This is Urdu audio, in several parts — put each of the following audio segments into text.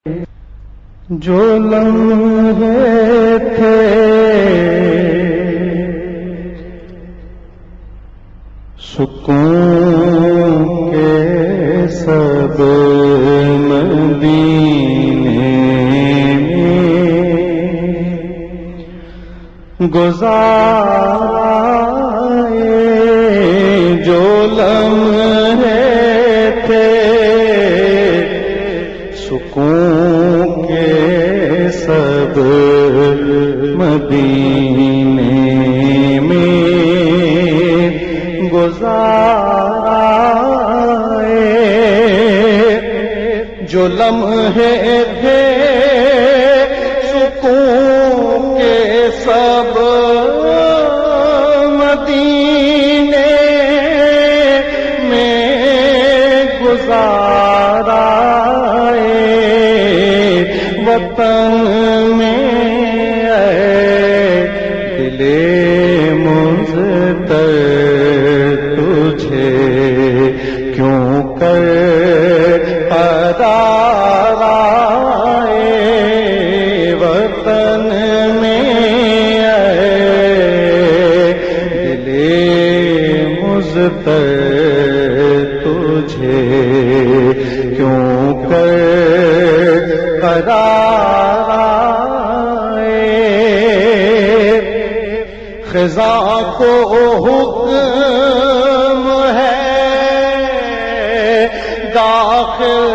جو لمحے تھے سکون کے سب مدینے میں گزارے، جو لمحے تھے سکون کے سب مدینے میں گزارے، جو لمحے تھے سکون کے سب مدینے میں گزارے، وطن میں اے دل مضطر تجھے کیوں کر قرار آئے، وطن میں اے دل مضطر تجھے کیوں کر قرار آئے، خزاں کو حکم ہے داخل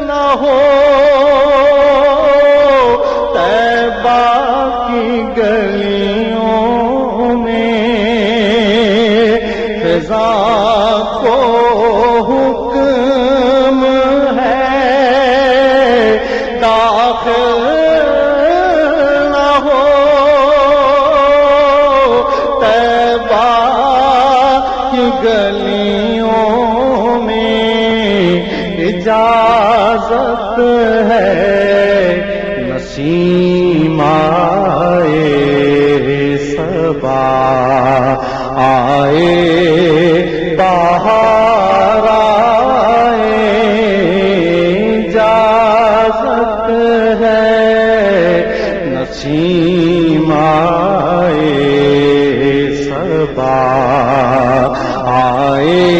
نہ ہو طیبہ کی گلیوں میں، خزاں کو حکم ہے داخل نہ ہو طیبہ کی گلیوں میں، اجازت ہے نسیم آئے صبا آئے بہار آئے، اجازت ہے نسیم آئے صبا آئے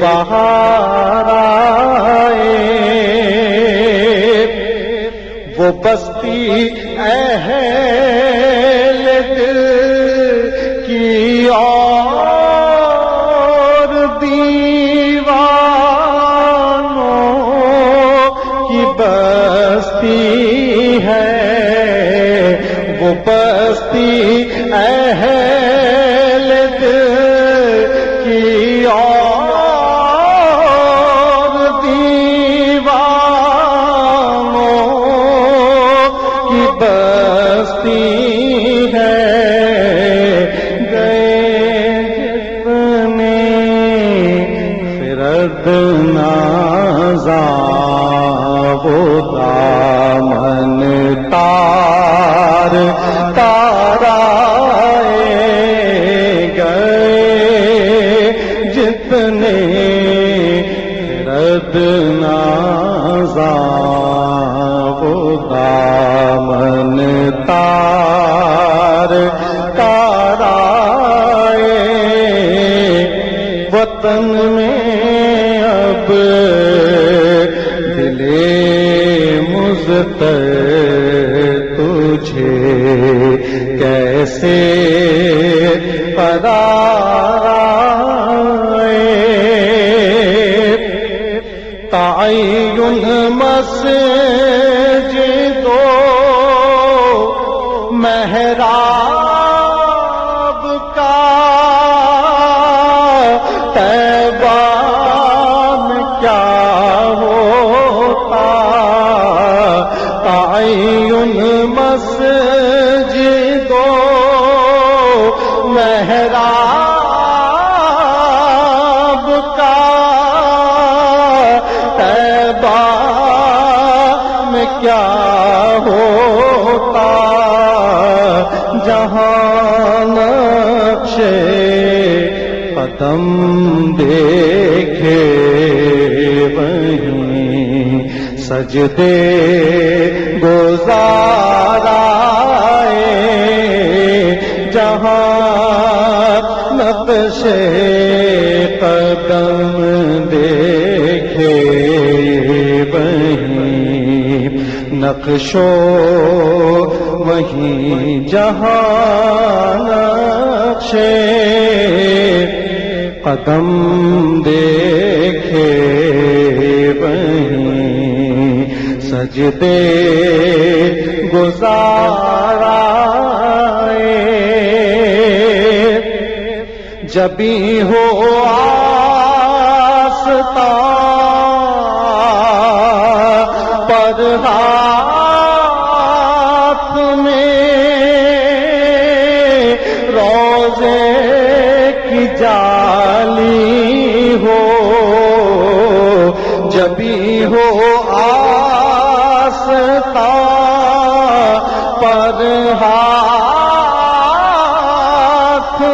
بہار آئے، وہ بستی اہل دل کی اور دیوانوں کی بستی ہے، وہ بستی اہل دل کی اور دیوانوں کی بستی ہے، گئے جتنے خرد نازاں وہ دامن تار تارائے، گئے جتنے خرد نازاں وہ دامن تار تارائے، وطن میں اب دل مضطر تجھے کیسے قرار آئے، تعین مسجد و محراب کا طیبہ میں کیا ہوتا، تعین مسجد و محراب کا طیبہ میں کیا ہوتا، جہاں نقش قدم دیکھے وہیں سجدے گزارائے جہاں نقش قدم دیکھے وہیں نقشو وہیں جہاں نقش قدم دیکھے وہیں سجدے گزارائے جبھی ہو آستان پر ہاتھ میں روزے کی جالی ہو جبھی ہو آستان پر ہاتھ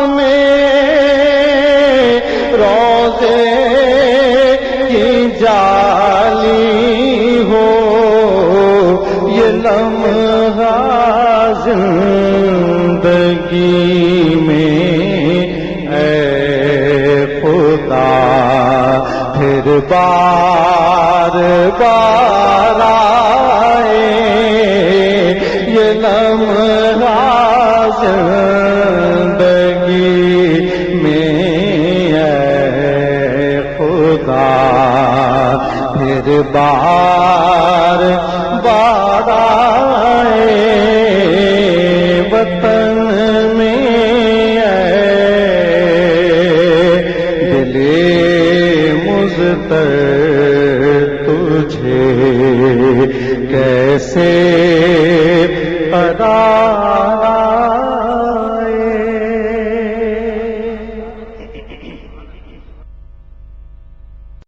میں روزے کی جالی ہو یہ لمحہ زندگی میں اے خدا پھر بار بار آئے یہ لمحہ زندگی میں پھر بار بار آئے وطن میں دل مضطر تجھے کیسے قرار